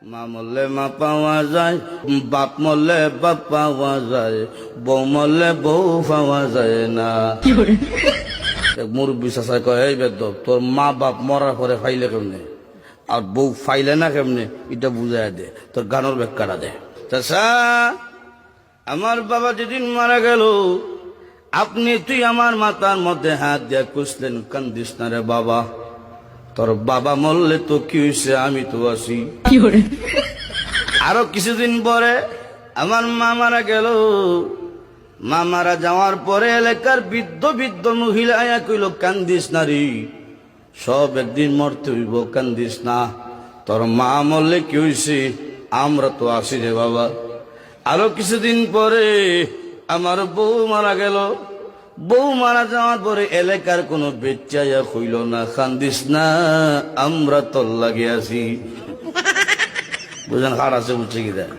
মা মরলে মা পাওয়া যায়, বাপ মরলে বাপ পাওয়া যায়, বউ মরলে বউ পাওয়া যায় না। মুরব্বী চাচাই কয়, এই বেদব, তোর মা বাপ মরার পরে ফাইলে কেমনে আর বউ ফাইলে না কেমনে, এটা বুঝাই দে, তোর গানোর ব্যাখ্যাটা দে। চাচা, আমার বাবা যেদিন মারা গেল, তুই আমার মাথার মধ্যে হাত দিয়ে কুসলেন, কান্দিস না রে বাবা, তোর বাবা মরলে তো কি হয়েছে, আমি তো আছি। আরো কিছুদিন পরে আমার মা মারা গেল। মা মারা যাওয়ার পরে এলাকার বৃদ্ধ বৃদ্ধ মহিলা আয়া কইল, কান্দিস না রে, সব একদিন মরতে হইব, কান্দিস না, তোর মা মরলে কি হয়েছে, আমরা তো আছি রে বাবা। আরো কিছুদিন পরে আমার বউ মারা গেল। বউ মারা যাওয়ার পরে এলাকার কোনো বেচাইয়া হইল না, কান্দিস না, আমরা তোর লাগে আছি। বুঝলেন, হার আছে, বুঝছে কি দেয়।